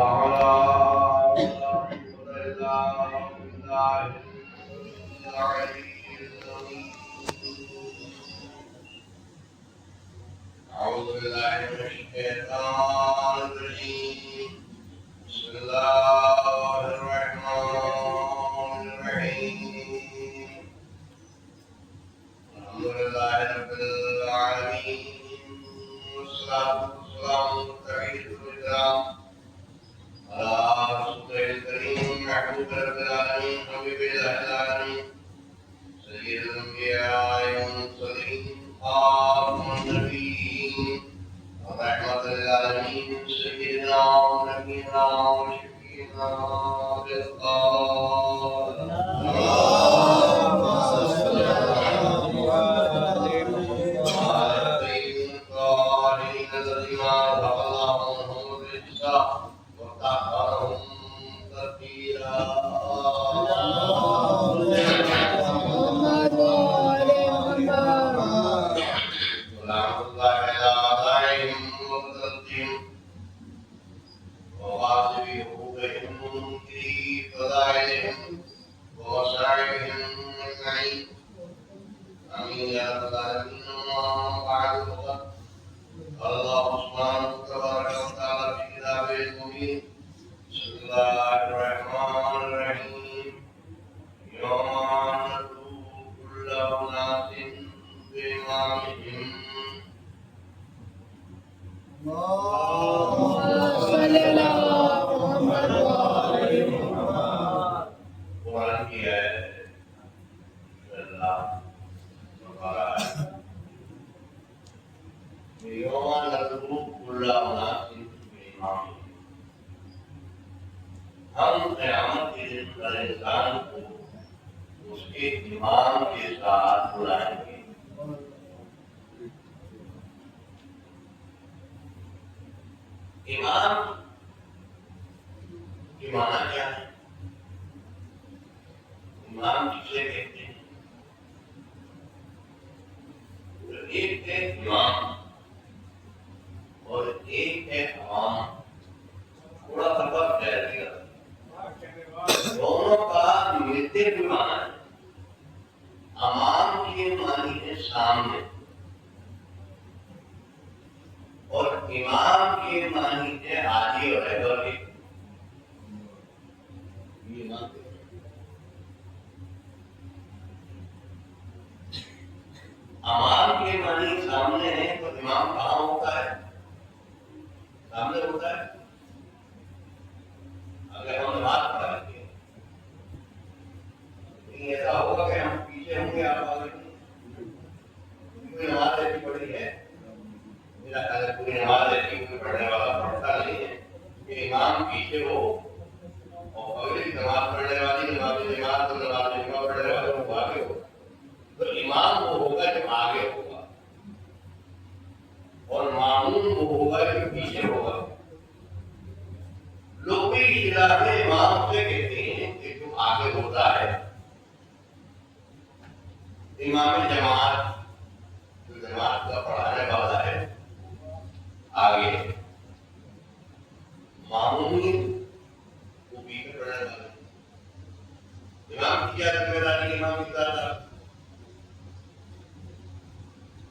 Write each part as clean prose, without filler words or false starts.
أعوذ بالله من الشيطان الرجيم بسم الله الرحمن الرحيم الحمد لله رب العالمين والصلاة والسلام والسلام على رسوله الكريم محمود رب العالمين حبيب الله العالمين سيد الأنبياء والمرسلين خاتم النبيين ورحمة للعالمين سيدنا ونبينا وشفيعنا بالقول اللهم صل على محمد وعلى الطيبين الطاهرين الذين رضي الله عنهم بالإحسان وطهرهم تطهيرا الله سبحانه وتبارك وتعالى في كتابه المبين بسم الله الرحمن الرحيم يوم ندعو كل أناس بإمامهم اللهم صل على محمد وعلى محمد قرآن کی ہے اللہ مبارک یوم ندعو کل اناس بإمامهم ہم قیامت کے دن ہر انسان کو اس کے امام کے ساتھ بلائیں گے امام کی معنی کیا ہے؟ امام کسے کہتے ہیں؟ ایک ہے امام اور ایک ہے عوام. تھوڑا سا فرق ہے دونوں کا ملتے ہوئے معنی ہے. امام کے معنی ہے سامنے اور امام کے معنی ہے آگے اور رہبر کے. امام کے معنی سامنے ہے تو امام کہاں ہوتا ہے؟ سامنے ہوتا ہے. اگر ہم نماز پڑھیں گے ایسا ہوگا کہ ہم پیچھے ہوں گے آپ آگے کوئی نماز ایسی پڑھی ہے میرا خیال ہے کوئی نماز ایسی کوئی پڑھنے والا پڑھتا نہیں ہے کہ امام پیچھے ہو اور اگلی نماز پڑھنے والی نماز پڑھنے والے وہ آگے ہو. تو امام وہ ہوگا جو آگے ہوگا اور مامون وہ ہوگا جو پیچھے ہوگا. لوگ بھی اصطلاح میں امام سے کہتے ہیں کہ جو آگے ہوتا ہے. امام جماعت جو جماعت کا پڑھانے والا ہے آگے. مامون وہ پیچھے پڑھنے والا ہے. امام کی کیا ذمہ داری؟ امام کی ذمہ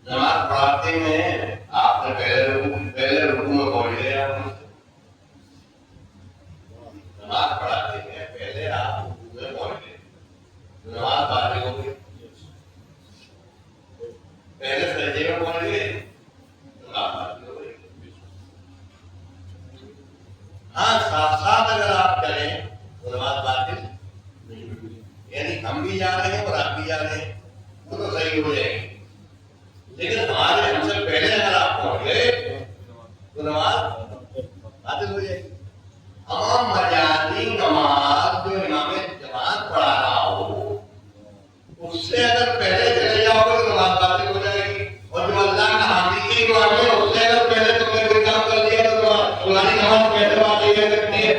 نماز پڑھاتے میں آپ نے پہلے رکوع میں پہنچ گئے. نماز پڑھاتے ہیں پہلے آپ رکوع میں پہنچ گئے نماز باقی ہو گئی. پہلے سجدے میں پہنچ گئے نماز باقی ہو گئی. ہاں ساتھ ساتھ اگر آپ کریں تو نماز باقی نہیں ہوگی. یعنی ہم بھی جا رہے ہیں اور آپ بھی جا رہے ہیں وہ تو صحیح ہو جائے گی. لیکن ہمارے ہم سے پہلے اگر آپ پہنچ گئے تو نماز باطل ہو جائے گی. امام مجازی نماز جو امام جماعت پڑھا رہا ہو اس سے اگر پہلے چلے جاؤ گے تو نماز باطل ہو جائے گی. اور جو اللہ کا حقیقی امام ہے اس سے اگر پہلے تم نے کوئی کام کر دیا تو تمہاری نماز پہلے باطل ہو سکتی ہے.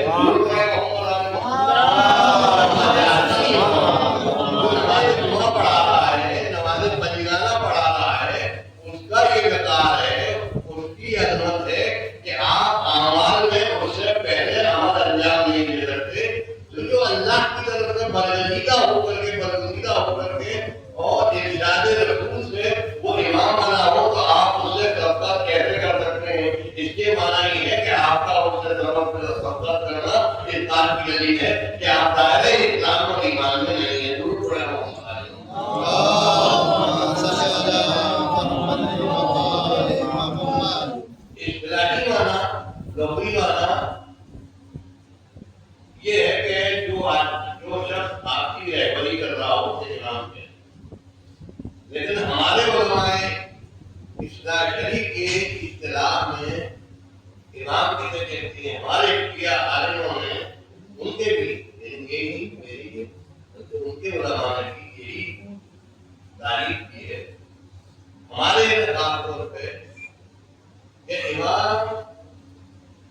عظمت ہے کہ آپ اعمال میں اس سے پہلے دلیل ہے کہ آپ دائرہ اسلام اور ایمان میں نہیں ہیں. ضرور پڑھیں اصطلاحی معنی لغوی معنی یہ ہے کہ جو شخص آپ کی رہبری کر رہا ہو اسے امام ہے. لیکن ہمارے علماء اصلاح شریع کے اصطلاح میں امام کسے کہتے ہیں؟ ہمارے کیا عالموں نے ان کے بھی میری ان کے علماء نے بھی یہی تعریف کی ہے ہمارے خاص طور پہ کہ امام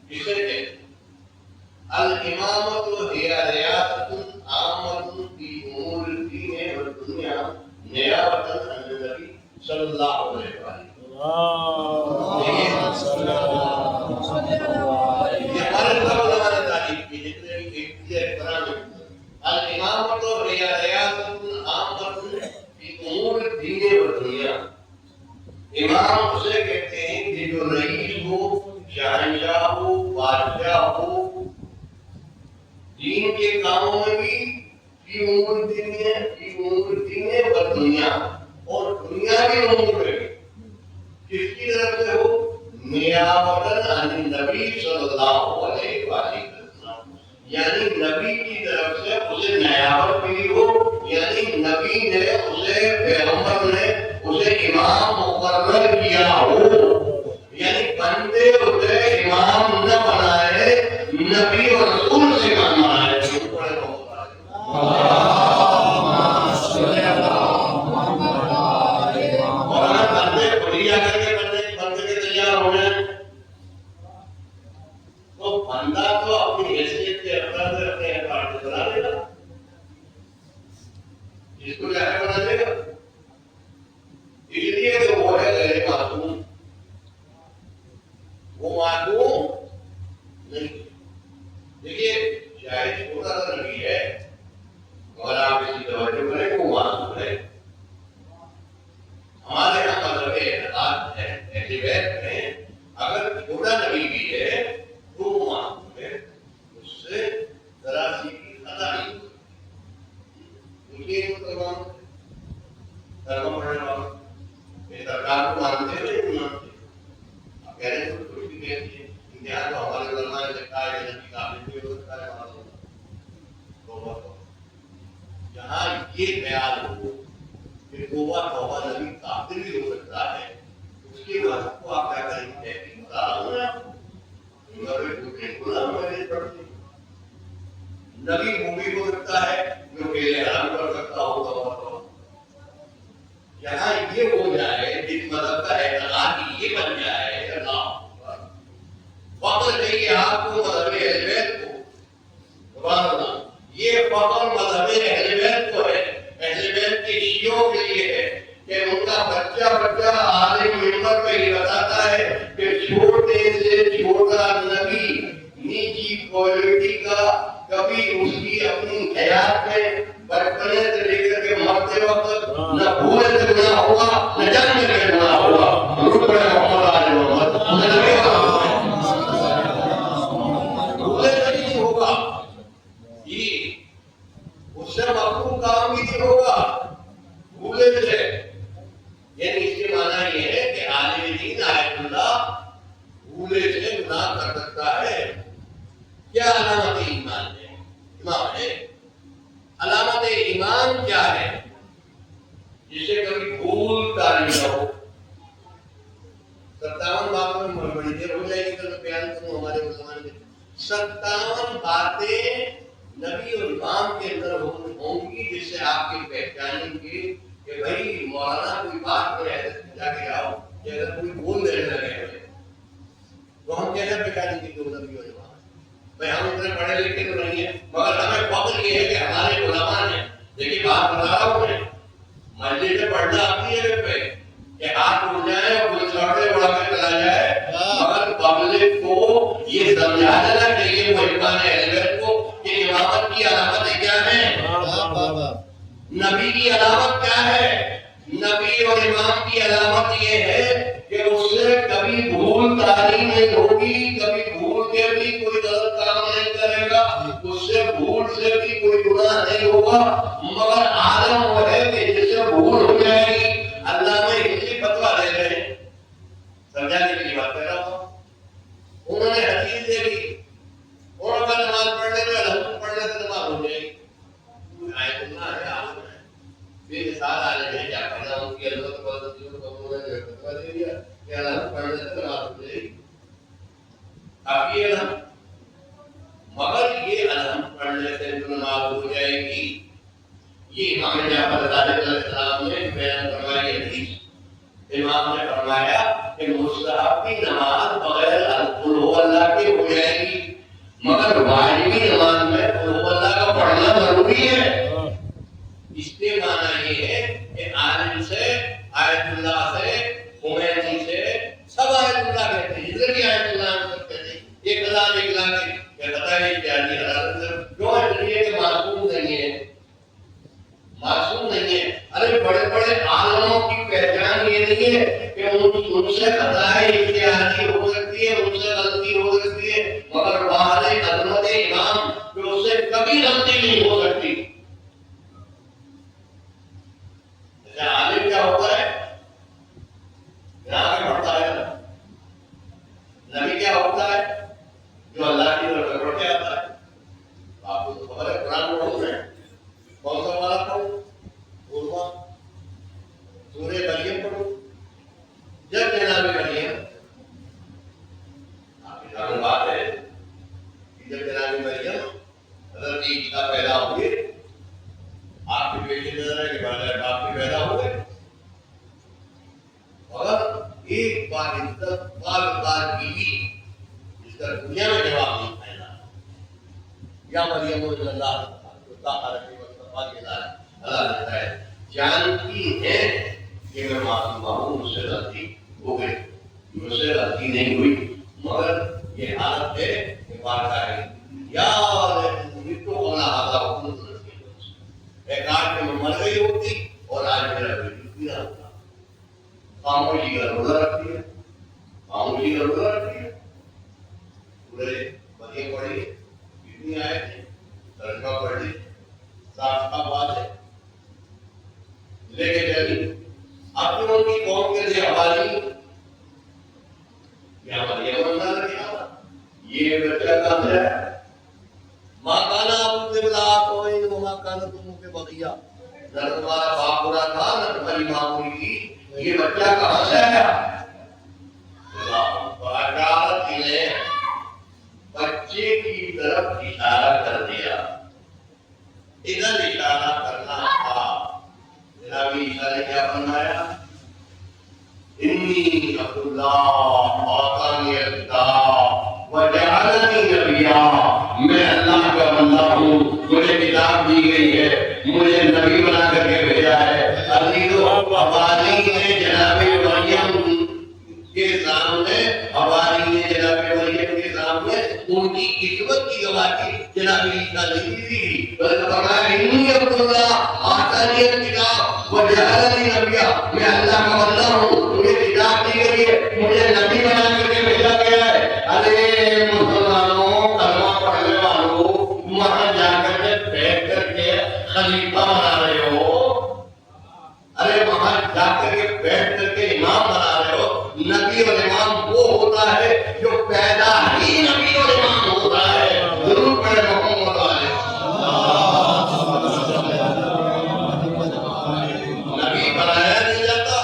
کسے کہتے ہیں؟ الامامۃ ہی ریاست عامۃ فی امور الدین والدنیا نیابۃ عن النبی صلی اللہ علیہ وسلم. یہ ہمارے علماء نے تعریف کی جتنے بھی ایک قرآن میں الامامۃ ہی ریاست عامۃ فی امور الدین والدنیا. امام اسے کہتے ہیں کہ جو رئیس ہو، شہنشاہ ہو، بادشاہ ہو، دین کے کاموں میں بھی فی امور الدین والدنیا اور دنیاوی امور میں بھی کس کی طرف سے ہو؟ نیابۃ عن النبی صلی اللہ علیہ وسلم. یعنی نبی کی طرف سے اسے نیابت ملی ہو، یعنی نبی نے اسے، پیغمبر نے اسے امام مقرر کیا ہو. یعنی بندے اسے امام نہ بنائے، نبی اور رسول سے کام بنائے. اور اگر بندے بڑھیا کر کے بندے کے تیار ہو جائیں تو بندہ تو اپنی حیثیت کے اقدار سے اپنے اعتبار سے بنا لے گا، جس کو چاہے بنا لے گا. اس لیے کہ وہ ہے غیر معصوم، وہ معصوم نہیں. دیکھیے شاید چھوٹا سا نبی ہے اور آپ اسی توجہ کریں وہ معصوم ہے. ہمارے یہاں مذہب اعتقاد ہے اہل بیت میں اگر چھوٹا نبی بھی ہے تو وہ معصوم ہے، اس سے ذرا سی بھی خطا نہیں ہوتی. یہ تمام دھرم پڑھنے والوں سرکار کو مانتے ہوئے نہیں مانتے. آپ کہہ رہے ہیں کچھ بھی کہتی ہے امتحان تو ہمارے علماء نے لکھا ہے کہ نبی قابل بھی ہو سکتا ہے توبہ. جہاں یہ خیال ہو کہ توبہ توبہ نبی قابل بھی ہو سکتا ہے، اس کے بعد کو آپ کیا کریں گے؟ بتا رہا ہوں نبی وہ بھی ہو سکتا ہے جو پہلے حرام کر سکتا ہو توبہ. یہاں یہ ہو جائے جس مذہب کا اعتقاد یہ بن جائے اللہ فخر چاہیے آپ کو مذہب اہل بیت کو. سبحان اللہ. یہ فخر مذہب اہل بیت کو ہے، اہل بیت کے شیعوں کے لیے ہے کہ ان کا بچہ عالم منبر پہ ہی بتاتا ہے کہ چھوٹے سے چھوٹا نبی نیچی کوالٹی کا کبھی اس کی اپنی حیات میں بچپنے سے لے کر کے مرتے وقت نہ بھولے سے گناہ ہوگا نہ جنم سے گناہ ہوگا. بھولے سے نہیں ہوگا، یہ اس سے مخلوق کام بھی نہیں ہوگا بھولے سے. یعنی اس کے معنی یہ ہے کہ عالم دین آیت اللہ بھولے سے گناہ کر سکتا ہے. کیا علامت ایمان ہے؟ ایمان ہے. علامت ایمان کیا ہے؟ جسے کبھی بھول تاری نہ ہو. 57 باتوں میں بڑی دیر ہو جائے گی کل میں بیان کروں. ہمارے مسلمان میں 57 باتیں نبی اور امام کے اندر ہوں گی جس سے آپ کی پہچانیں گے کہ بھائی مولانا کوئی بات میں ایسے جا کے آؤ کہ اگر کوئی بول دینے لگے تو ہم کیسے پہچانیں گے کہ وہ نبی اور امام. بھائی ہم اتنے پڑھے لکھے تو نہیں ہیں مگر ہمیں فخر یہ ہے کہ ہمارے علماء نے، دیکھیے بات بتا رہا ہوں میں، مسجد میں پڑھنا اپنی جگہ پہ کہ ہاتھ اٹھ جائے اور کوئی چھوٹے بڑا کے چلا جائے، مگر پبلک کو یہ سمجھا دینا چاہیے وہ امام اہل بیت کو کہ امامت کی علامتیں کیا ہیں، نبی کی علامت کیا ہے. نبی اور امام کی علامت یہ ہے کہ اس سے کبھی بھول تاری نہیں ہوگی، کبھی بھول کے بھی کوئی غلط کام نہیں کرے گا، اس سے نہیں ہوا، مگر عالم وہ ہے کہ جس سے بھول ہو جائے گی۔ اللہ میں ہندی فتویٰ دے رہے ہیں، سمجھانے کے لیے بات کر رہا ہوں۔ انہوں نے حدیث دے دی، اور اگر نماز پڑھنے میں الحمد پڑھنے سے نماز ہو جائے گی، آیت اللہ ہے، عالم ہے، پھر مثال آ رہے ہیں کیا پڑھنا ان کی حضرت انہوں نے فتویٰ دے دیا کہ الحمد پڑھنے سے نماز ہو جائے گی۔ کافی ہے نا، مگر یہ الحمد پڑھنے سے نماز ہو جائے گی، یہ امام جعفر صادق علیہ السلام نے بیان فرمائی حدیث۔ امام نے فرمایا کہ مستحب کی نماز بغیر قل ہو اللہ کے ہو جائے گی، مگر واجبی نماز میں قل ہو اللہ کا پڑھنا ضروری ہے۔ اس کے معنی یہ ہے کہ عالم سے، آیت اللہ سے، خمینی سے، سب آیت اللہ کہتے ہیں، جتنے بھی آیت اللہ کہتے ہیں، ایک کلام کہ بتائیے کیا نہیں حضرت کیوں ہے دنیا کے معصوم نہیں ہے، معصوم نہیں ہے۔ ارے بڑے بڑے عالموں کی پہچان یہ نہیں ہے کہ ان سے خطائیں اجتہادی ہو سکتی ہے، ان سے غلطی ہو سکتی ہے، مگر بعد عظمت امام کہ اس سے کبھی غلطی نہیں ہو سکتی۔ عالم کیا ہوتا ہے؟ یہاں پہ پڑھتا ہے۔ نبی کیا ہوتا ہے؟ جو اللہ کی طرف سے پڑھ کے آتا ہے۔ آپ کو تو خبر ہے قرآن پڑھوں میں کون سا والا پڑھوں؟ سورہ مریم پڑھو۔ جب جناب مریم، آپ کی جان بات ہے کہ جب جناب مریم حضرت عیسیٰ پیدا ہوئے، آپ کی بیٹی نظر ہے کہ باپ کے پیدا ہوئے، اور ایک بار عزت بار بیوی جس کا دنیا میں جواب نہیں پھیلا، یا مریم اللہ اللہ دیتا ہے، جانتی ہے کہ میں معصومہ ہوں، مجھ سے غلطی ہو گئی، مجھ سے غلطی نہیں ہوئی، مگر یہ حالت ہے کہ بات ہے یار تو اللہ آتا حکم ایک آج میں مر گئی ہوتی اور آج میرا بیٹی نہ ہوتا۔ خاموشی کا روزہ رکھتی ہے، خاموشی کا روزہ رکھتی ہے، پورے بڑی پڑھی کتنی آئے تھے، ترجمہ پڑھ لی، صاف صاف بات ہے، لے کے چلی اپنی ان کی قوم کے لیے حوالی کیا مریم بندہ رکھا، یہ بچہ کہاں سے ہے؟ ماں کانا ابو کے بلا کوئی ماں کانا تمہوں کے بقیہ، نہ تمہارا باپ برا تھا نہ تمہاری ماں بری تھی، یہ بچہ کہاں سے آیا؟ بشارت نے بچے کی طرف اشارہ کر دیا، ادھر اشارہ کرنا تھا۔ جناب عیسیٰ نے کیا فرمایا؟ انی عبد اللہ آتانی الکتاب وجعلنی نبیا، میں اللہ کا بندہ ہوں، مجھے کتاب دی گئی ہے، مجھے نبی بنا کر کے بھیجا ہے۔ عزیزو حواری نے جناب مریم کے سامنے، حواری نے جناب مریم کے سامنے ان کی عزت کی گواہ کی جناب عیسیٰ نے دی، بلکہ فرمایا انی عبد اللہ آتانی الکتاب وجعلنی نبیا، میں اللہ کا بندہ ہوں، مجھے کتاب دی گئی ہے، مجھے نبی بنا کر کے بھیجا گیا ہے۔ ارے مسلمانوں، کلمہ پڑھنے والوں، وہاں جا کر کے بیٹھ کر کے خلیفہ بنا رہے ہو، ارے وہاں جا کر کے بیٹھ کر کے امام بنا رہے ہو۔ نبی اور امام وہ ہوتا ہے جو پیدا ہی نبی اور امام ہوتا ہے۔ ضرور پڑھے محمد علیہ نبی بنایا نہیں جاتا،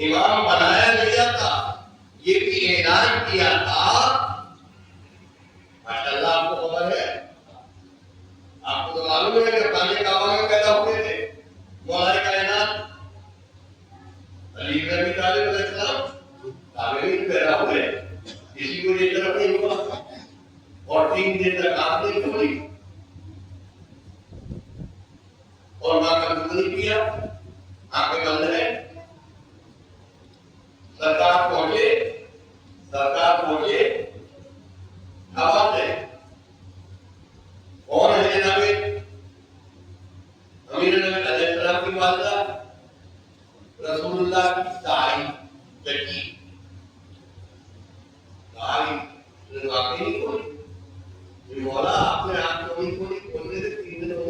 امام بنایا نہیں جاتا، یہ بھی اعلان کیا تھا۔ ماشاءاللہ آپ کو خبر ہے، آپ کو تو معلوم ہے کہ خانہ کعبہ میں پیدا ہوئے تھے مولا کائنات علی بن ابی طالب علیہ السلام، کعبے میں پیدا ہوئے، کسی کو یہ طرف نہیں ہوا، اور 3 دن تک آپ نہیں کھولی اور ماں کا دودھ نہیں پیا، آنکھیں بند ہیں۔ سرکار پہنچے آواز ہے، کون ہے جناب امیر نبی علیہ السلام کی والدہ رسول اللہ کی دائی چچی، دائی واقعی نہیں کھولی، مولا آپ نے آنکھ نہیں کھولی، کھولنے سے 3 دن ہو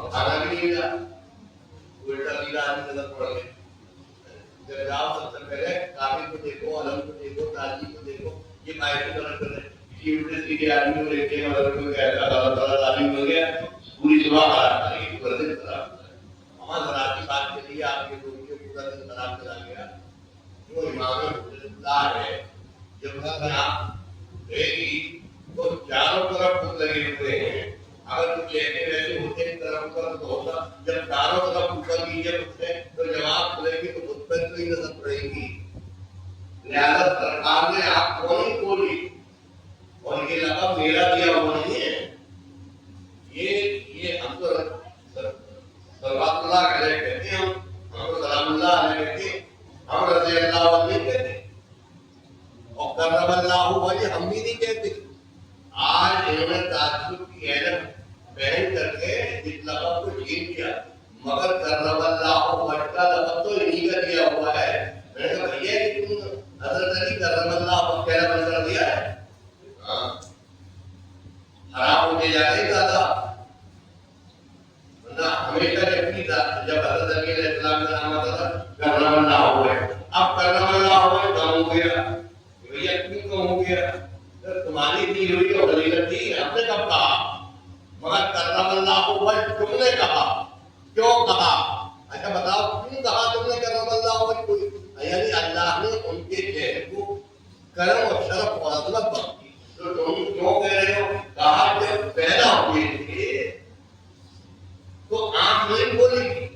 اور کھانا بھی نہیں ملا، الٹا سیدھا آدمی نظر پڑ گئے. جب جاؤ سب سے پہلے کافی کو دیکھو، علم کو دیکھو، تاجی کو دیکھو، یہ مائر کی طرف کرے. کسی الٹے سیدھے آدمی کو دیکھتے ہیں مگر کوئی کہتا اللہ تعالیٰ تعلیم مل گیا پوری صبح خراب کرے گی، پورا دن خراب کرے. ہمارا ذرا کی بات کے لیے آپ کے لوگوں کے پورا دن خراب کرا گیا. جو امام اللہ ہے جب آپ رہے گی تو چاروں طرف خود لگے ہوئے ہیں. اگر کچھ ایسے ویسے ہوتے ہیں طرف پر تو ہوتا، جب چاروں طرف اوپر کیجیے اٹھتے تو جواب کھلے گی تو خود پر تو ہی نظر پڑے گی. لہٰذا سرکار نے آپ کو نہیں کھولی اور یہ لقب میرا دیا ہوا نہیں ہے. یہ ہم تو صلوات اللہ علیہ کہتے ہیں، ہم تو سلام اللہ علیہ کہتے ہیں، ہم رضی اللہ عنہ نہیں کہتے اور کرم اللہ وجہ ہم بھی نہیں کہتے. آج انہوں نے تعصب کی حیرت پہن کر کے اس لقب کو چھین دیا، مگر کرم اللہ وجہ کا لقب تو انہی کا دیا ہوا ہے. میں نے کہا بھیا کہ تم حضرت علی کرم اللہ وجہ کہنا بند کر دیا ہے. خراب ہوتے جا رہے دادا ہمیشہ جب حضرت علی علیہ السلام کا نام آتا تھا کرم اللہ ہوئے. اب کرم اللہ ہوئے کم ہو گیا، بھیا کیوں کم ہو گیا؟ تمہاری دی ہوئی اور غلیظت تھی، ہم نے کب کہا؟ مگر کرم اللہ ہوئے تم نے کہا. کیوں کہا؟ اچھا بتاؤ کیوں کہا تم نے کرم اللہ ہوئے؟ کوئی یعنی اللہ نے ان کے چہرے کو کرم اور شرف اور عظمت بخشی. تو تم کیوں کہہ رہے ہو؟ کہا جب پیدا ہوئے تھے تو آنکھ نہیں کھولی تھی،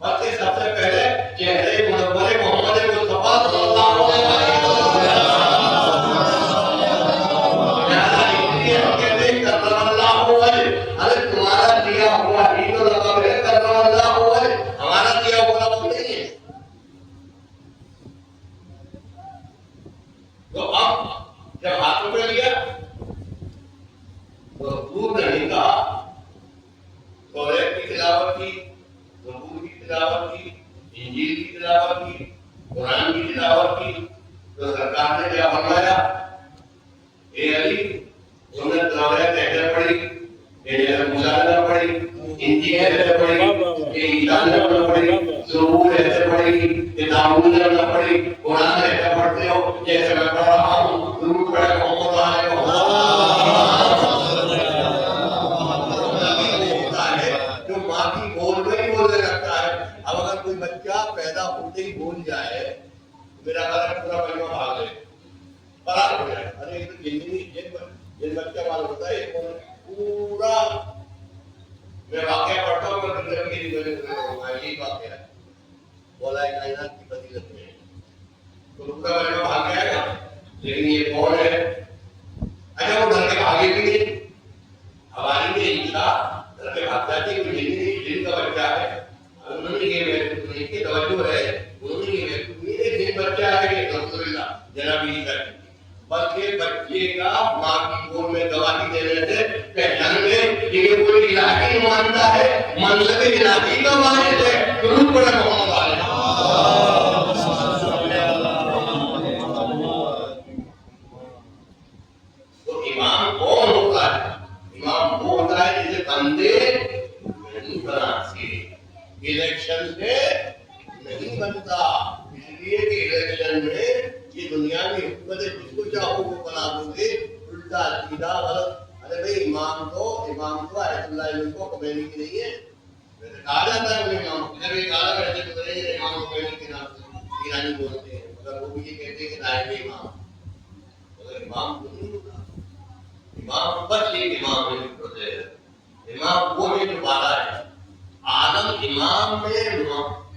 بلکہ سب سے پہلے چہرے منور محمد مصطفیٰ صلی اللہ علیہ وسلم کہتے ہیں کرم اللہ ہوئے. ارے تمہارا دیا ہوا ہی تو لقب ہے کرم اللہ ہوئے، ہمارا دیا ہوا لقب نہیں ہے. تو اب جب ہاتھوں میں لیا تو دور نہیں کہا، توریت کی تلاوت کی، زبور کی تلاوت کی، انجیل کی تلاوت کی، قرآن کی تلاوت کی. تو سرکار نے کیا فرمایا؟ اے علی تم نے توریت ایسے پڑھی، اے موسیٰ نے پڑھی، انجیل ایسے پڑھی، اے عیسیٰ نے پڑھی، زبور ایسے پڑھی، اے داؤد نے پڑھی، قرآن ایسے پڑھتے ہو جیسے میں پڑھ رہا ہوں. درود پڑھے محمد علیہ پیدا ہوتے ہی بھول جائے میرا گھر پورا کلمہ بھاگ لے فرار ہو جائے. ارے ایک جن بچہ مال ہوتا ہے پورا میں واقعہ پڑھتا ہوں میں یہی واقعہ ہے بولا ہے کائنات کی فضیلت میں تو پورا کلمہ بھاگ جائے گا. لیکن یہ کون ہے؟ اچھا وہ گھر کے بھاگے بھی نہیں. ہماری میں عیسیٰ گھر کے بھاگ جاتی ہے، جن کا بچہ ہے انہوں نے یہ محسوس نہیں کی توجہ ہے، انہوں نے یہ محسوس نہیں کہ جن بچہ ہے کہ الحمدللہ جناب عیسیٰ کی، بلکہ بچے کا ماں کی گود میں گواہی دینے سے پہچان میں یہ کوئی الہی مانتا ہے، منصب الہی کا واحد ہے. درود پڑھے محمد علیہ. تو امام کون ہوتا ہے؟ امام وہ ہوتا ہے جسے بندے نہیں بناتے، الیکشن سے نہیں بنتا. اس لیے کہ الیکشن میں یہ دنیا کی حکومت جس کو چاہو وہ بنا دو گے، الٹا سیدھا غلط. ارے بھائی امام تو آیت اللہ علیہ کو کمینی کی نہیں ہے. کہا جاتا ہے انہیں امام جب ایک عالم ایسے گزرے ہیں امام کمینی کے نام سے ایرانی بولتے ہیں، مگر وہ بھی یہ کہتے ہیں کہ نائب امام، مگر امام تو نہیں ہوتا. امام بس ایک امام ہے، امام وہ ہے جو بالا ہے. آدم امام میں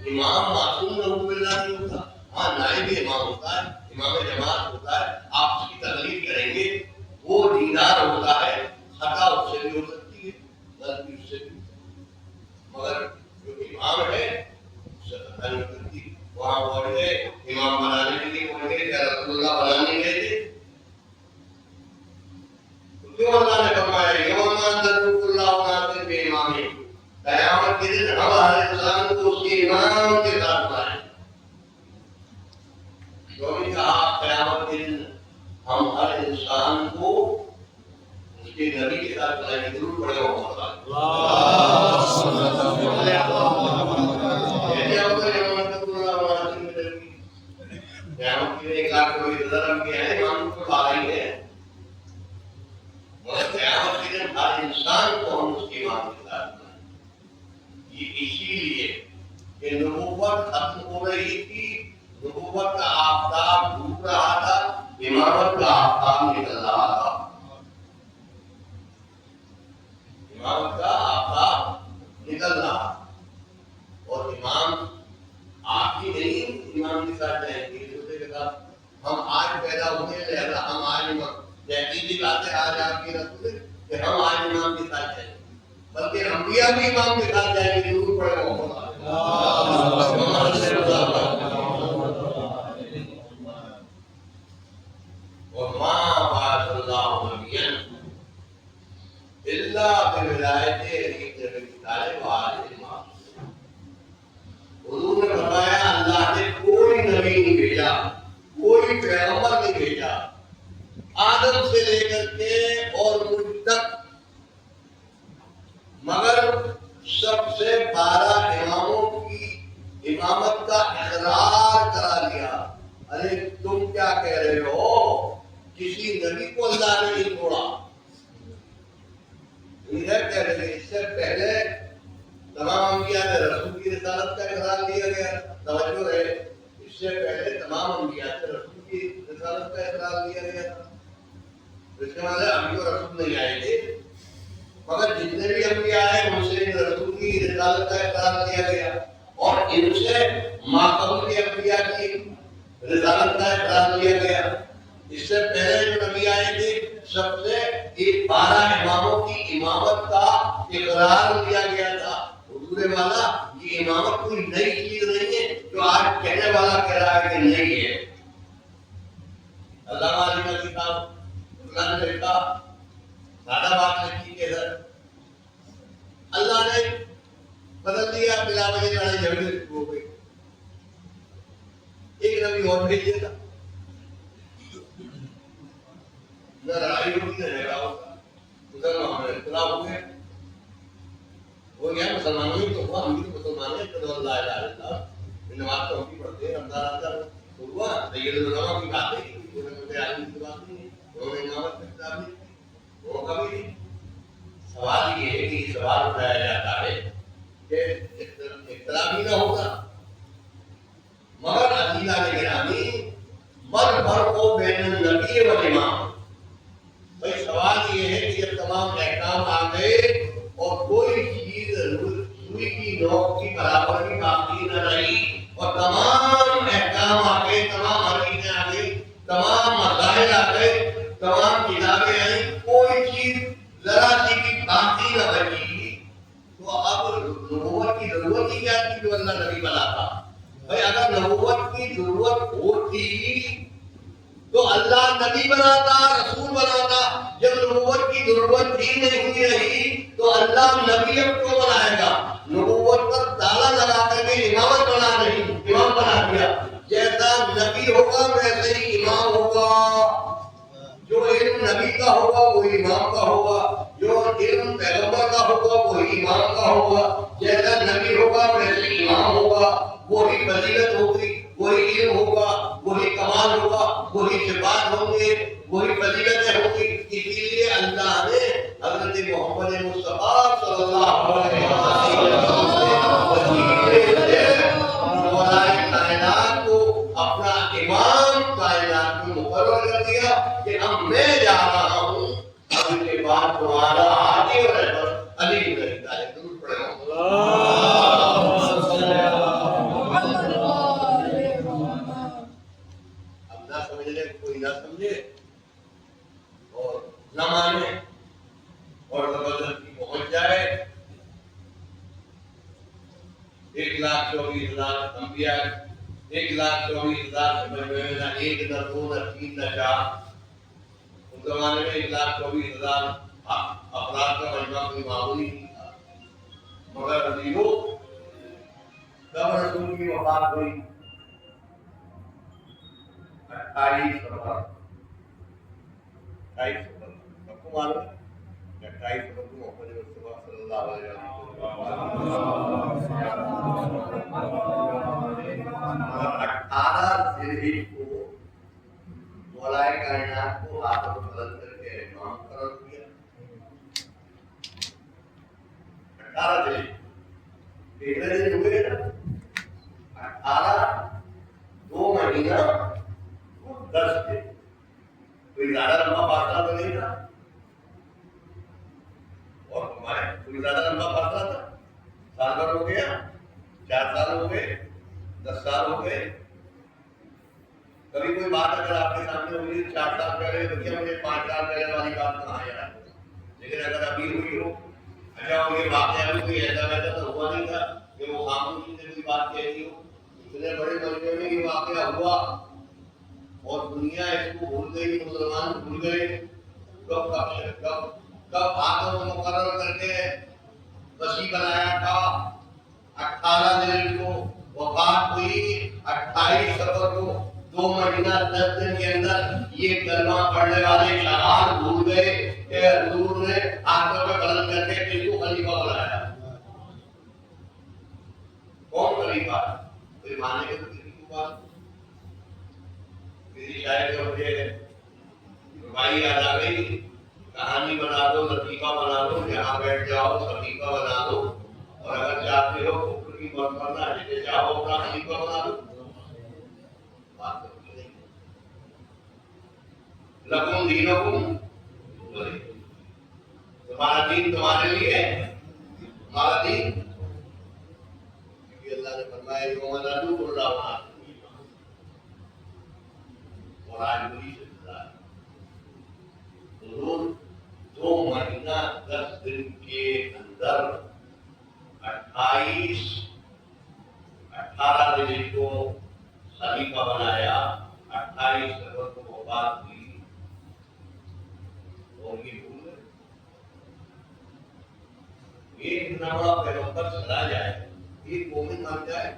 امام معصوم رحمۃ اللہ نہیں ہوتا. ہاں نائب امام ہوتا ہے، امام جماعت ہوتا ہے، آپ اس کی تقلید کریں گے، وہ دیندار ہوتا ہے. خطا اس سے بھی ہو سکتی ہے، غلطی اس سے بھی، مگر جو امام ہے اس سے خطا نہیں کرتی. وہاں پہنچ گئے امام بنانے کے لیے پہنچ گئے، کیا رسول اللہ بنانے گئے تھے؟ کیوں اللہ نے فرمایا یوم ذکر اللہ ناصر بے امام، قیامت کے دن ہم ہر انسان کو اس کے امام کے ساتھ لائیں. جو بھی کہا قیامت کے دن ہم ہر انسان کو اس کے نبی کے ساتھ لائیں. ضرور پڑے ہو نبوت ختم ہو رہی تھی، نبوت کا آفتاب ڈوب رہا تھا، امامت کا آفتاب نکل رہا تھا. امامت کا آفتاب نکل رہا اور امام آپ ہی نہیں امام کے ساتھ جائیں گے. دوسرے کے ساتھ ہم آج پیدا ہوئے لہذا ہم آج امام، جیسی باتیں آج آپ کی رسول کہ ہم آج امام کے ساتھ جائیں گے، بلکہ انبیاء بھی امام کے ساتھ جائیں گے. ضرور پڑے محمد وما بعث الله نبيا الا بولایته رسالہ والے. حضور نے فرمایا اللہ نے کوئی نبی نہیں بھیجا، کوئی پیغمبر نہیں بھیجا آدم سے لے کر کے اور مجھ تک، مگر سب سے 12 اماموں کی امامت کا اقرار کرا لیا. ارے تم کیا کہہ رہے ہو؟ کسی نبی کو اللہ نے نہیں چھوڑا. کہہ رہے اس سے پہلے تمام انبیاء نے رسول کی رسالت کا اقرار لیا گیا. توجہ ہے، اس سے پہلے تمام انبیاء نے رسول کی رسالت کا اقرار لیا گیا تھا. اس کا مطلب ابھی تو رسول نہیں آئے تھے، مگر جتنے بھی انبیاء آئے ان سے رسول کی رسالت کا اقرار لیا گیا اور ان سے ماقبل کے انبیاء کی رسالت کا اقرار لیا گیا. اس سے پہلے جو نبی آئے تھے سب سے 12 اماموں کی امامت کا اقرار لیا گیا تھا. حضور والا یہ امامت کوئی نئی چیز نہیں ہے جو آج کہنے والا کہہ رہا ہے کہ نہیں ہے. اللہ علی کا کتاب اللہ نے لکھا، سادہ بات لکھی کہ اللہ نے بدل دیا، بلا وجہ لڑائی جھگڑے شروع ہو گئی. ایک نبی اور بھیج دیا تھا، نہ لڑائی ہوتی نہ جھگڑا ہوتا. مسلمان اختلاف ہو گئے، ہو گیا مسلمانوں ہی تو ہوا، ہم بھی تو مسلمان ہیں. تو اللہ الہ الا اللہ نماز تو ہم بھی پڑھتے ہیں، رمضان آتا تو ہوا. سید العلماء کی بات ہے، کوئی عالم کی بات نہیں ہے. انہوں نے امامت کی کتاب نہیں کی، وہ کبھی نہیں. سوال یہ ہے کہ سوال اٹھایا جاتا ہے کہ اختلاف ہی نہ ہوگا. مگر عزیزہ نے گرامی مر فرق بین النبی والامام. بھائی سوال یہ ہے کہ جب تمام احکام آ گئے اور کوئی چیز سوئی کی نوک کی برابر بھی باقی نہ رہی اور تمام احکام آ گئے، تمام حدیثیں آ گئی، تمام مسائل آ گئے، تمام کتابیں آئیں، کوئی چیز ذرا سی بھی باقی نہ بچی، تو اب نبوت کی ضرورت ہی کیا تھی جو اللہ نبی بناتا؟ بھائی اگر نبوت کی ضرورت ہوتی تو اللہ نبی بناتا، رسول بناتا. جب نبوت کی ضرورت ہی نہیں رہی تو اللہ نبی اب کیوں بنائے گا؟ نبوت پر تالا لگا کر کے امامت بنا نہیں، امام بنا دیا. جیسا نبی ہوگا ویسے ہی امام ہوگا. جو علم نبی کا ہوگا وہی امام کا ہوگا، جو علم پیغمبر کا ہوگا وہی امام کا ہوگا. جیسا نبی ہوگا ویسے ہی امام ہوگا. وہی فضیلت ہوگی، وہی علم ہوگا، وہی کمال ہوگا، وہی صفات ہوں گے، وہی فضیلتیں ہوں گی. اسی لیے اللہ نے حضرت محمد مصطفیٰ صلی اللہ علیہ وسلم مولا کائنات کو اپنا امام کائنات میں مقرر کر دیا کہ اب میں جا رہا ہوں، اب اس کے بعد تمہارا ہادی اور رحمت علی بن ابی طالب. ضرور پڑھیں. کوئی نہ سمجھے اور نہ مانے اور زبردستی پہنچ جائے. 1,24,000 انبیاء، 1,24,000 سے بڑے نہ ایک نہ دو نہ تین نہ چار. اس زمانے میں 1,24,000 افراد کا مجمع کوئی معمولی نہیں تھا. مگر عزیزو کب رسول کی وفات ہوئی؟ 28 فروری. 28 فروری سب کو معلوم ہے. 28 فروری محمد مصطفیٰ صلی اللہ علیہ وسلم 18 ذی الحجہ کو مولا کائنات کو ہاتھوں میں بدل کر کے امام قرار دیا. 18 ذی الحجہ کتنے دن ہوئے نا؟ 4 سال ہو گئے، 10 سال ہو گئے. کبھی کوئی بات اگر آپ کے سامنے ہوئی 4 سال پہلے تو کیا مجھے 5 سال پہلے والی بات کہاں یاد ہے؟ لیکن اگر ابھی ہوئی ہو، اچھا وہ یہ واقعہ بھی کوئی ایسا ویسا تو ہوا نہیں تھا کہ وہ خاموشی سے کوئی بات کہتی ہو. اتنے بڑے ملکوں میں یہ واقعہ ہوا اور دنیا اس کو بھول گئی، مسلمان بھول گئے. کب کب کب ہاتھوں میں مقرر کر کے وسیع بنایا تھا. 18 دن کو وفات ہوئی، 28 صفر کو 2 مہینہ 10 دن کے اندر یہ کلمہ پڑھنے والے شہاد بھول گئے کہ حضور نے ہاتھوں میں بلند کر کے کس کو خلیفہ بنایا. کون خلیفہ؟ کوئی مانے کے تو کسی کو بات کسی شاعر کے مجھے بھائی یاد آ گئی، کہانی بنا دو، لطیفہ بنا دو، جہاں بیٹھ جاؤ خلیفہ بنا دو، اور اگر چاہتے ہو کفر کی بات کرنا جسے چاہو اپنا خلیفہ بنا دو. بات تو کچھ نہیں. لکم دینکم ولی. تمہارا دین تمہارے لیے، ہمارا دین. کیونکہ اللہ نے فرمایا یوم ندعو کل اناس بسمائہم، اور آج وہی سلسلہ ہے. حضور 2 مہینہ 10 دن کے اندر 18 دن کو خلیفہ بنایا، 28 صفر کو وفات ہوئی، اور یہ بھول گئے. ایک اتنا بڑا پیغمبر چلا جائے، ایک مومن مر جائے،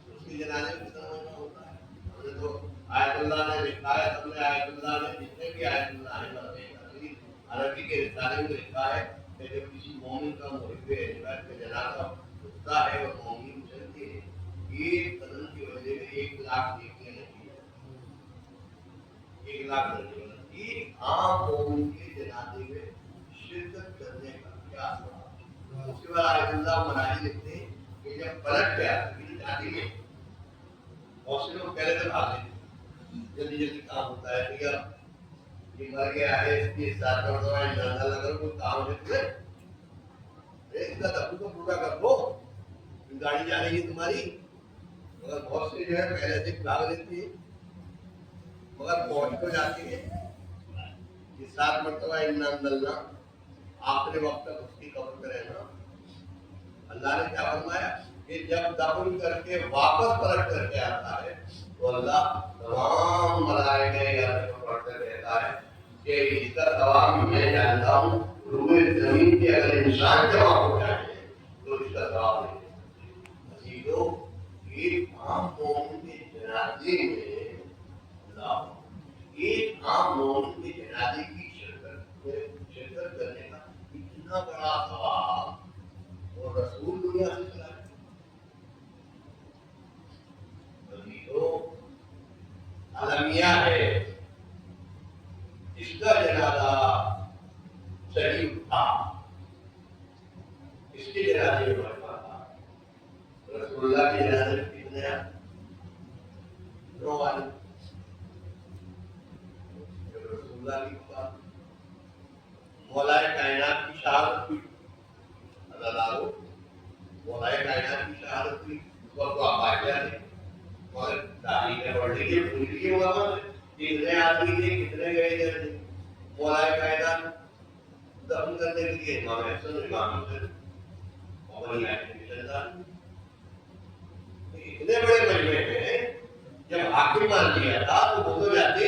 اس کی جنازے میں کتنا مہینہ ہوتا ہے. ہم نے تو آیت اللہ نے لکھا ہے، ہم نے آیت اللہ نے جتنے بھی آیت اللہ نے بتائے عربی کے رسالے میں لکھا ہے کہ جب کسی مومن کا محب جنازہ اٹھتا ہے اور مومن چلتے ہیں، ایک قدم کی وجہ سے 1 لاکھ دیکھنے نہیں ہے. 1 لاکھ نہیں. ایک عام مومن کے جنازے میں شرکت کرنے کا کیا سوال. اس کے بعد آیت اللہ منائی لکھتے ہیں کہ جب پلٹ گیا شادی میں بہت سے لوگ پہلے سے بھاگے، جلدی جلدی کام ہوتا ہے. بھیا یہ مر گیا ہے، اس کی ساتھ مرتبہ جنازہ لگا، کوئی کام ہے اس کا دفن کو پورا کر دو، گاڑی جا رہی ہے تمہاری. مگر بہت سے جو ہے پہلے سے بھاگ لیتی ہے، مگر پہنچ تو جاتی ہے. یہ 7 مرتبہ انا انزلنا، آخری وقت تک اس کی قبر پہ رہنا. اللہ نے کیا فرمایا کہ جب دفن کر کے واپس پلٹ کر کے آتا ہے تو اللہ تمام ملائکہ یہ پڑھتے رہتا ہے کہ اس کا ثواب میں جانتا ہوں. روئے زمین کے اگر انسان جمع ہو جائے تو اس کا ثواب نہیں. ایک عام مومن کے جنازے میں اللہ ایک عام مومن کے جنازے کی شرکت کرنے کا اتنا بڑا ثواب، اور رسول دنیا سے چلا ہے. المیہ ہے، اس کا جنازہ صحیح تھا، اس کے جنازے میں بڑھتا تھا. رسول اللہ کے جنازے میں کتنے ہیں؟ 9 آدمی. رسول اللہ کی بات مولا کائنات کی شہادت ہوئی. اللہ مولا کائنات کی شہادت ہوئی. اس وقت آپ واقعہ تھے اور تاریخ پڑھ لیجیے، پوچھ لیجیے وہاں کتنے آدمی تھے، کتنے گئے تھے. مولا کائنات دفن کرنے کے لیے امام حسن، امام حسین اور اتنے بڑے مجمع میں جب حاکم مان لیا تھا تو وہ تو جاتے،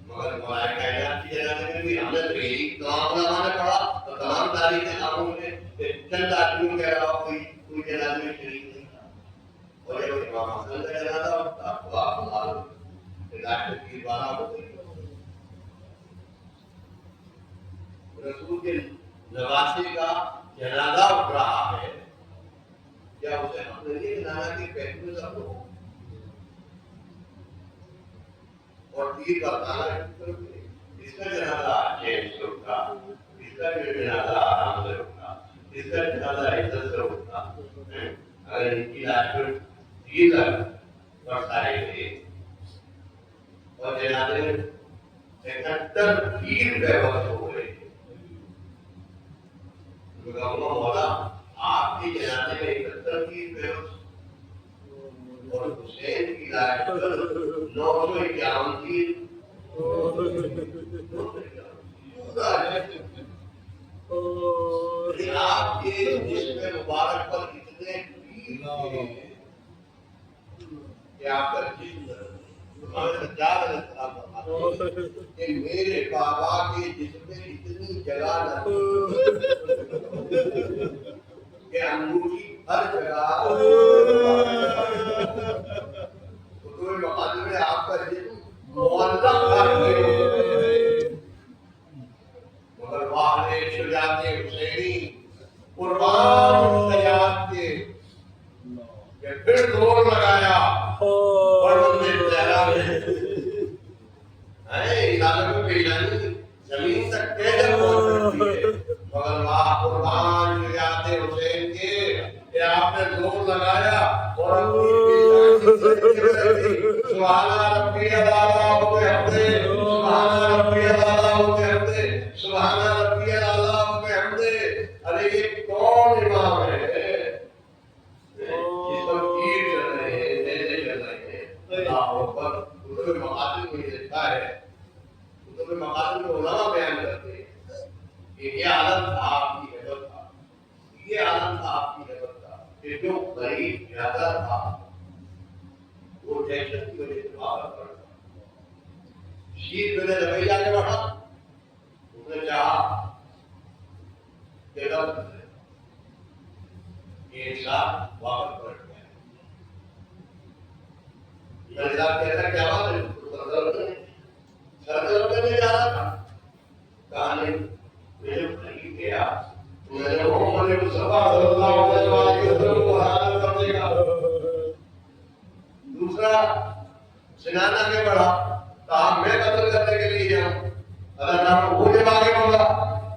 مگر مولا کائنات کی جنازے میں بھی ہم نے تمام علماء نے پڑھا اور تمام تاریخ کاموں میں چند آدمیوں کے علاوہ کوئی جنازے میں شریک نہیں تھا. اور جب امام حسن کا جنازہ ہوتا تو آپ معلوم ڈاکٹر کی بارہ ہو گئی. رسول کے نواسے کا جنازہ اٹھ رہا ہے، کیا اسے حق نہیں ہے کہ نانا کے پیٹ میں سب ہو اور تیر کا تانا اس کا جنازہ چین سے اٹھا، اس کا جنازہ آرام سے اٹھا، اس کا جنازہ عزت سے اٹھا. اگر ان کی لاش پر تیر برسائے گئے اور جنازے میں 71 تیر بے وقت ہو گئے، مولا آپ کے جنازے میں 71 بیوس اور حسین کی لائٹ 951 تیر آپ کے جسم مبارک پر اتنے تیر تھے کہ آپ کا کہ میرے بابا کے جسم میں اتنی جگہ نہ کہ انگوٹھی ہر جگہ مقابلے میں آپ کا جسم معلق کر گئے مگر واحد شجاعت حسینی قربان سیاد کے کہ پھر زور لگایا اور انہیں چہرہ علاقے میں پیشانی زمین تک کیسے پہنچ سکتی ہے مگر واہ قربان شجاعت حسین کے کہ آپ نے زور لگایا اور اپنی سبحان ربی اعلیٰ و بحمدہ سبحان ربی اعلیٰ و بحمدہ سبحان ربی اعلیٰ و بحمدہ ارے یہ کون امام ہے جس پر تیر چل رہے ہیں نیزے چل رہے ہیں اللہ اکبر کتب مقاصد میں لکھا ہے کتب مقاصد میں علماء بیان کرتے ہیں کہ یہ عالم تھا آپ کی حیبت تھا یہ عالم تھا آپ کی حیبت تھا کہ جو قریب زیادہ تھا وہ ٹینشن کی وجہ سے باہر پڑا شیر میں نے لبئی جا کے بڑھا اس نے چاہا کہ یہ انسان واپس پلٹ گیا میرے صاحب کہتا کیا بات ہے سردر میں جا رہا تھا کہا نہیں مجھے نہیں کیا میں نے محمد مصطفیٰ صلی اللہ علیہ وسلم کو حرام کر دے گا دوسرا سنانا میں بڑھا کہا میں قتل کرنے کے لیے جاؤں اگر نام وہ جب آگے بڑھا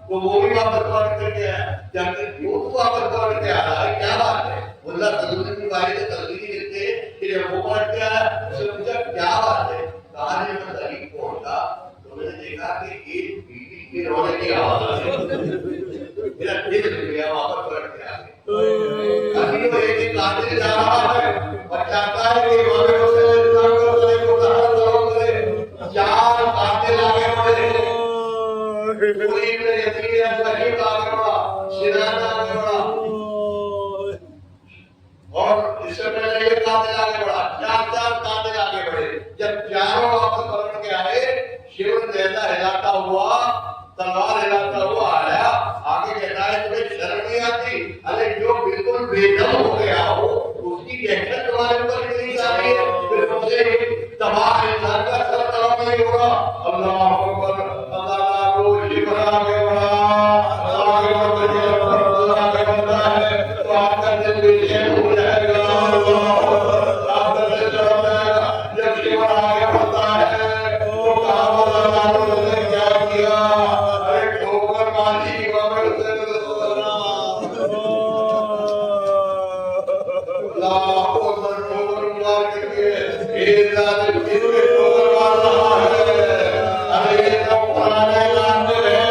تو وہ بھی واپس پلٹ کر کے آیا جب کہ کیوں تو واپس پلٹ کے آ رہا ہے کیا بات ہے اللہ قدر کی باری سے تقدیری لکھتے ہیں کہ جب وہ پلٹ کے آیا اس نے پوچھا کیا بات ہے کہا جب میں طریق پہنچا تو میں نے دیکھا کہ ایک بیوی کے رونے کی آواز ہے میرا دل لگ گیا واپس پلٹ کے آ گیا ابھی وہ ایک قاتل جا رہا ہے اور چاہتا ہے کہ امام حسین اسلام کو صلی اللہ علیہ وسلم چار قاتل آگے بڑھے کوئی ابن یزید الصحیح آگے بڑھا سنان آگے بڑھا اور اس سے پہلے ایک قاتل آگے بڑھا چار قاتل آگے بڑھے جب چاروں واپس پلٹ کے آئے شیور نیزہ ہلاتا ہوا تلوار ہلاتا ہوا آیا آگے کہتا ہے تمہیں شرم نہیں آتی ارے جو بالکل بے دم ہو گیا ہو اس کی دہشت تمہارے اوپر نہیں آ رہی ہے پھر تم سے تباہ انسان کا سر کلام نہیں ہوگا اللہ اکبر اللہ کو لبرا کے بڑا اللہ کے اللہ کے بندہ ہے تو آپ کا دل بے چین ہو جائے گا آپ کا دل چڑھ جائے گا جب لبرا آگے بڑھتا ہے تو کہا اللہ نے کیا کیا ارے ٹھوکر ماری امام حسین اللہ کو سر ٹھوکر مار کر کے ایک ذات جس کے ٹھوکر مار رہا ہے ارے یہ سب پرانے لاندر ہے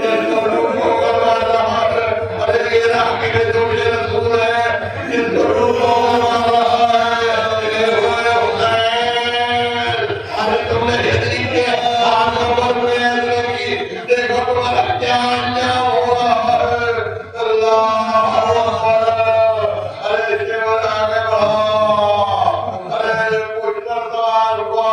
جس کو ٹھوکر مار رہا ہے ارے یہ راکی کے دوشے رسول ہے جس کو ٹھوکر مار رہا ہے اے ہوئے حسین ارے تم نے ہدری کے آن نمبر میں لگی دیکھو تمہارا کیا انجام ہو رہا ہے اللہ اکبر ارے شیور آگے بڑھا ارے پوچھتر سوال ہوا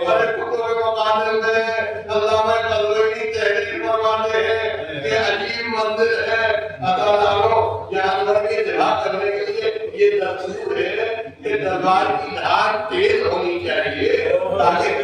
ارے کتب مقادر میں علامہ قلوی تحریر فرماتے ہیں کہ عجیب منظر ہے اداروں جانور کی جہاں کرنے کے لیے یہ دستور ہے کہ دربار کی دھار تیز ہونی چاہیے تاکہ